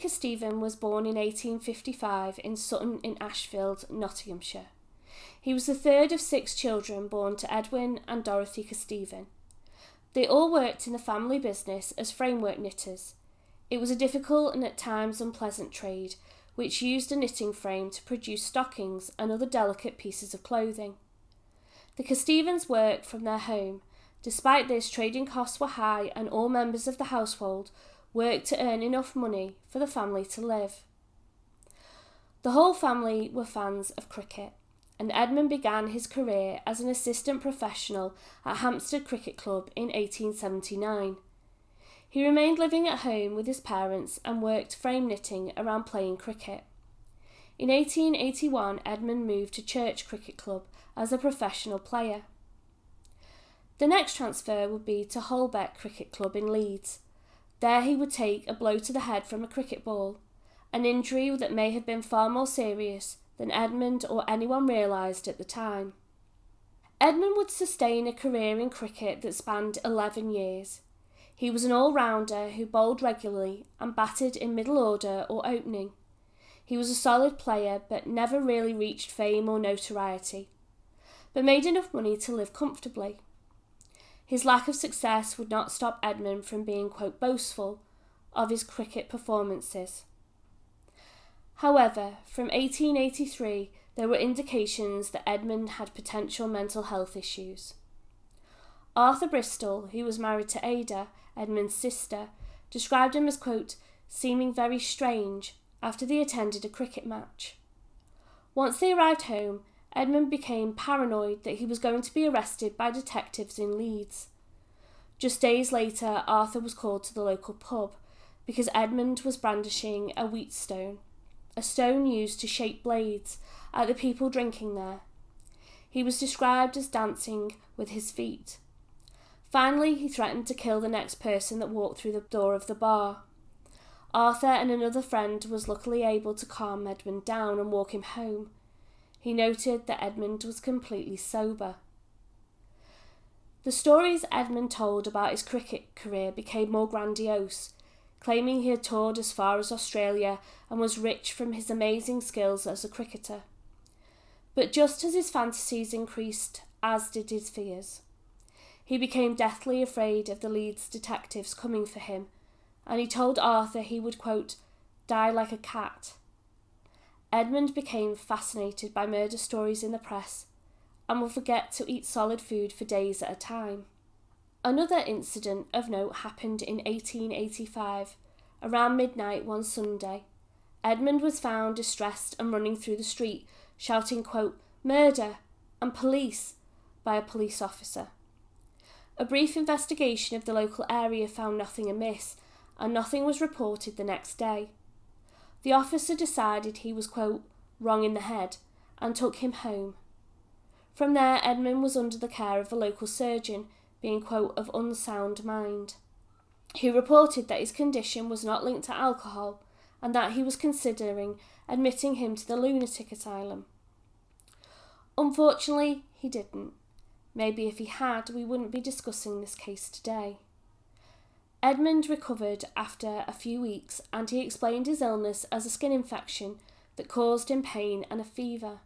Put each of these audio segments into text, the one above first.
Kesteven was born in 1855 in Sutton in Ashfield, Nottinghamshire. He was the third of 6 children born to Edwin and Dorothy Kesteven. They all worked in the family business as framework knitters. It was a difficult and at times unpleasant trade, which used a knitting frame to produce stockings and other delicate pieces of clothing. The Kestevens worked from their home. Despite this, trading costs were high and all members of the household worked to earn enough money for the family to live. The whole family were fans of cricket, and Edmund began his career as an assistant professional at Hampstead Cricket Club in 1879. He remained living at home with his parents and worked frame knitting around playing cricket. In 1881, Edmund moved to Church Cricket Club as a professional player. The next transfer would be to Holbeck Cricket Club in Leeds. There he would take a blow to the head from a cricket ball, an injury that may have been far more serious than Edmund or anyone realised at the time. Edmund would sustain a career in cricket that spanned 11 years. He was an all-rounder who bowled regularly and batted in middle order or opening. He was a solid player but never really reached fame or notoriety, but made enough money to live comfortably. His lack of success would not stop Edmund from being, quote, boastful of his cricket performances. However, from 1883, there were indications that Edmund had potential mental health issues. Arthur Bristol, who was married to Ada, Edmund's sister, described him as, quote, seeming very strange after they attended a cricket match. Once they arrived home, Edmund became paranoid that he was going to be arrested by detectives in Leeds. Just days later, Arthur was called to the local pub because Edmund was brandishing a wheatstone, a stone used to shape blades, at the people drinking there. He was described as dancing with his feet. Finally, he threatened to kill the next person that walked through the door of the bar. Arthur and another friend was luckily able to calm Edmund down and walk him home. He noted that Edmund was completely sober. The stories Edmund told about his cricket career became more grandiose, claiming he had toured as far as Australia and was rich from his amazing skills as a cricketer. But just as his fantasies increased, as did his fears. He became deathly afraid of the Leeds detectives coming for him, and he told Arthur he would, quote, die like a cat. Edmund became fascinated by murder stories in the press and would forget to eat solid food for days at a time. Another incident of note happened in 1885. Around midnight one Sunday, Edmund was found distressed and running through the street, shouting, quote, murder and police, by a police officer. A brief investigation of the local area found nothing amiss, and nothing was reported the next day. The officer decided he was, quote, wrong in the head, and took him home. From there, Edmund was under the care of a local surgeon, being, quote, of unsound mind. He reported that his condition was not linked to alcohol, and that he was considering admitting him to the lunatic asylum. Unfortunately, he didn't. Maybe if he had, we wouldn't be discussing this case today. Edmund recovered after a few weeks, and he explained his illness as a skin infection that caused him pain and a fever.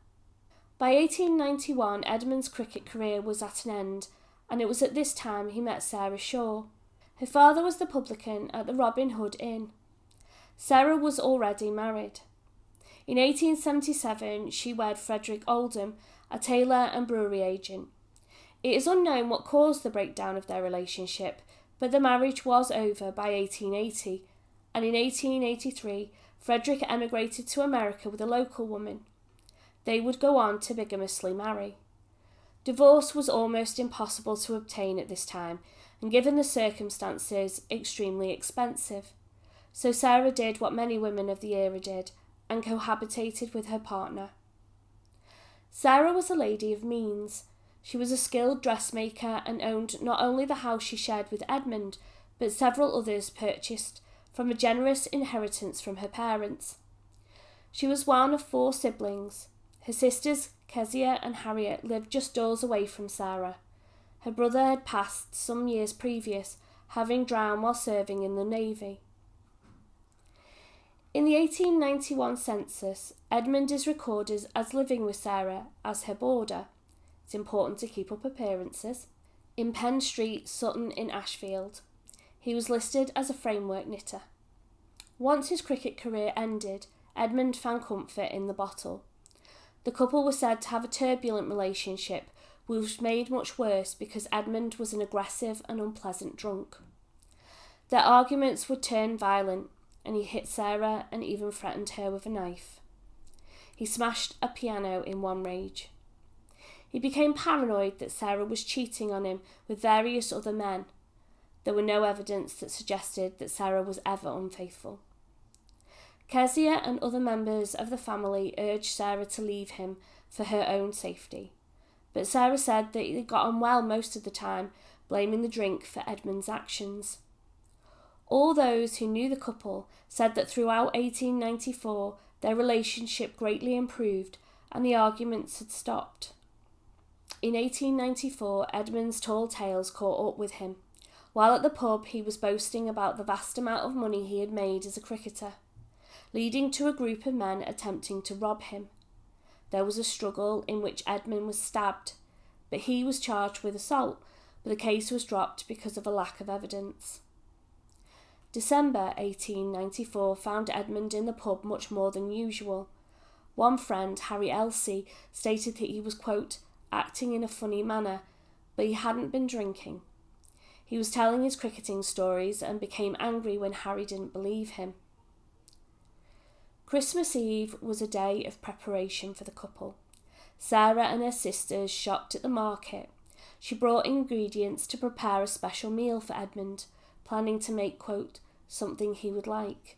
By 1891, Edmund's cricket career was at an end, and it was at this time he met Sarah Shaw. Her father was the publican at the Robin Hood Inn. Sarah was already married. In 1877, she wed Frederick Oldham, a tailor and brewery agent. It is unknown what caused the breakdown of their relationship, but the marriage was over by 1880, and in 1883, Frederick emigrated to America with a local woman. They would go on to bigamously marry. Divorce was almost impossible to obtain at this time, and given the circumstances, extremely expensive. So Sarah did what many women of the era did, and cohabitated with her partner. Sarah was a lady of means. She was a skilled dressmaker and owned not only the house she shared with Edmund, but several others purchased from a generous inheritance from her parents. She was one of 4 siblings. Her sisters, Kezia and Harriet, lived just doors away from Sarah. Her brother had passed some years previous, having drowned while serving in the Navy. In the 1891 census, Edmund is recorded as living with Sarah as her boarder. It's important to keep up appearances. In Penn Street, Sutton in Ashfield. He was listed as a framework knitter. Once his cricket career ended, Edmund found comfort in the bottle. The couple were said to have a turbulent relationship, which was made much worse because Edmund was an aggressive and unpleasant drunk. Their arguments would turn violent, and he hit Sarah and even threatened her with a knife. He smashed a piano in one rage. He became paranoid that Sarah was cheating on him with various other men. There were no evidence that suggested that Sarah was ever unfaithful. Kezia and other members of the family urged Sarah to leave him for her own safety, but Sarah said that they got on well most of the time, blaming the drink for Edmund's actions. All those who knew the couple said that throughout 1894 their relationship greatly improved and the arguments had stopped. In 1894, Edmund's tall tales caught up with him. While at the pub, he was boasting about the vast amount of money he had made as a cricketer, leading to a group of men attempting to rob him. There was a struggle in which Edmund was stabbed, but he was charged with assault, but the case was dropped because of a lack of evidence. December 1894 found Edmund in the pub much more than usual. One friend, Harry Elsey, stated that he was, quote, acting in a funny manner, but he hadn't been drinking. He was telling his cricketing stories and became angry when Harry didn't believe him. Christmas Eve was a day of preparation for the couple. Sarah and her sisters shopped at the market. She brought ingredients to prepare a special meal for Edmund, planning to make, quote, something he would like.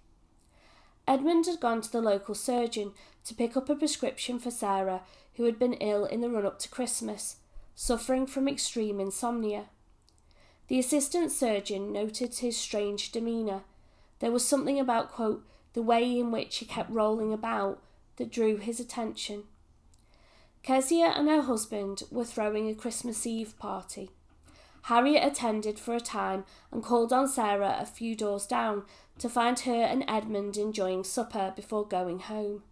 Edmund had gone to the local surgeon to pick up a prescription for Sarah, who had been ill in the run-up to Christmas, suffering from extreme insomnia. The assistant surgeon noted his strange demeanour. There was something about, quote, the way in which he kept rolling about that drew his attention. Kezia and her husband were throwing a Christmas Eve party. Harriet attended for a time and called on Sarah a few doors down to find her and Edmund enjoying supper before going home.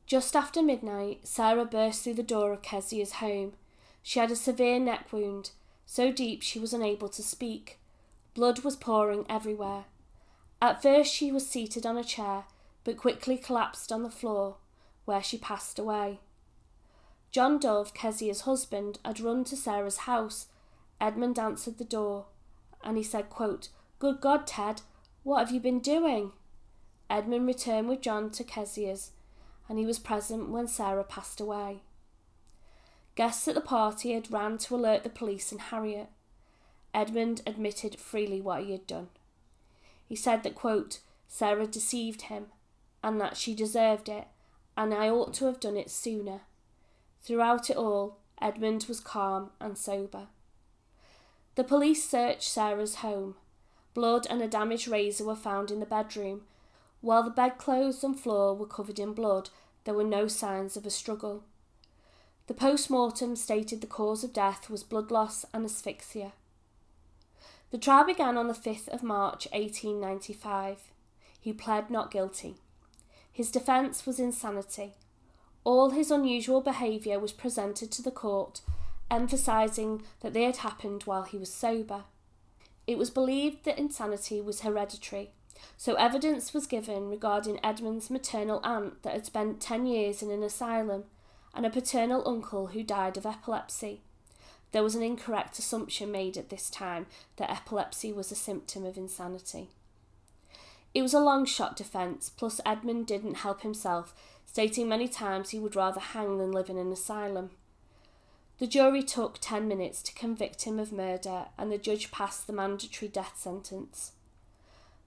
Just after midnight, Sarah burst through the door of Kezia's home. She had a severe neck wound, so deep she was unable to speak. Blood was pouring everywhere. At first she was seated on a chair, but quickly collapsed on the floor, where she passed away. John Dove, Kezia's husband, had run to Sarah's house. Edmund answered the door, and he said, quote, "Good God, Ted, what have you been doing?" Edmund returned with John to Kezia's, and he was present when Sarah passed away. Guests at the party had ran to alert the police and Harriet. Edmund admitted freely what he had done. He said that, quote, Sarah deceived him, and that she deserved it, and I ought to have done it sooner. Throughout it all, Edmund was calm and sober. The police searched Sarah's home. Blood and a damaged razor were found in the bedroom. While the bedclothes and floor were covered in blood, there were no signs of a struggle. The post-mortem stated the cause of death was blood loss and asphyxia. The trial began on the 5th of March 1895. He pled not guilty. His defence was insanity. All his unusual behaviour was presented to the court, emphasising that they had happened while he was sober. It was believed that insanity was hereditary, so evidence was given regarding Edmund's maternal aunt that had spent 10 years in an asylum and a paternal uncle who died of epilepsy. There was an incorrect assumption made at this time that epilepsy was a symptom of insanity. It was a long-shot defence, plus Edmund didn't help himself, stating many times he would rather hang than live in an asylum. The jury took 10 minutes to convict him of murder, and the judge passed the mandatory death sentence.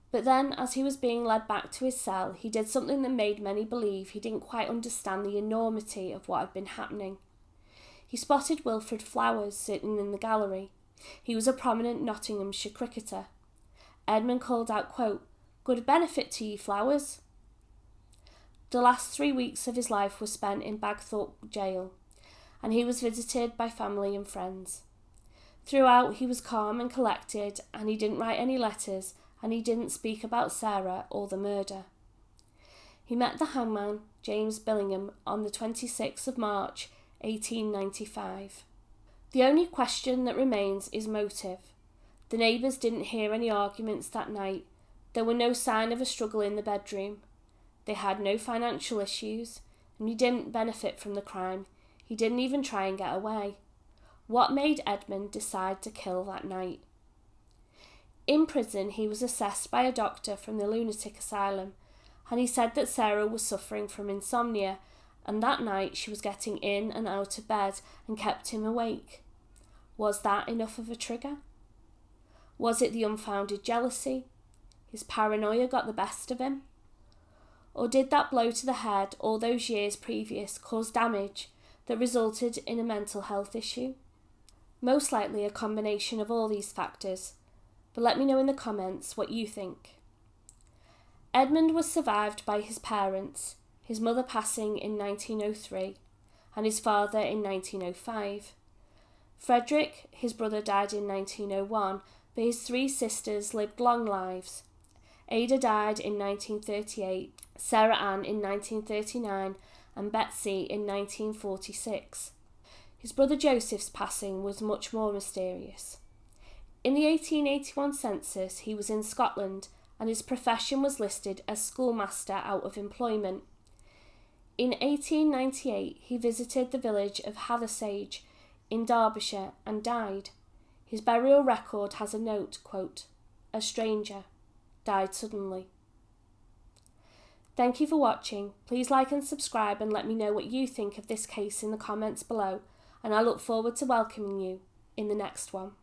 But then, as he was being led back to his cell, he did something that made many believe he didn't quite understand the enormity of what had been happening. He spotted Wilfred Flowers sitting in the gallery. He was a prominent Nottinghamshire cricketer. Edmund called out, quote, "Good benefit to you, Flowers." The last 3 weeks of his life were spent in Bagthorpe jail, and he was visited by family and friends. Throughout, he was calm and collected, and he didn't write any letters, and he didn't speak about Sarah or the murder. He met the hangman, James Billingham, on the 26th of March, 1895. The only question that remains is motive. The neighbours didn't hear any arguments that night. There were no sign of a struggle in the bedroom. They had no financial issues, and he didn't benefit from the crime. He didn't even try and get away. What made Edmund decide to kill that night? In prison, he was assessed by a doctor from the lunatic asylum, and he said that Sarah was suffering from insomnia, and that night she was getting in and out of bed and kept him awake. Was that enough of a trigger? Was it the unfounded jealousy? His paranoia got the best of him? Or did that blow to the head all those years previous cause damage that resulted in a mental health issue? Most likely a combination of all these factors, but let me know in the comments what you think. Edmund was survived by his parents, his mother passing in 1903 and his father in 1905. Frederick, his brother, died in 1901, but his three sisters lived long lives. Ada died in 1938, Sarah Ann in 1939, and Betsy in 1946. His brother Joseph's passing was much more mysterious. In the 1881 census, he was in Scotland, and his profession was listed as schoolmaster out of employment. In 1898, he visited the village of Hathersage in Derbyshire and died. His burial record has a note, quote, "A stranger, died suddenly." Thank you for watching. Please like and subscribe and let me know what you think of this case in the comments below, and I look forward to welcoming you in the next one.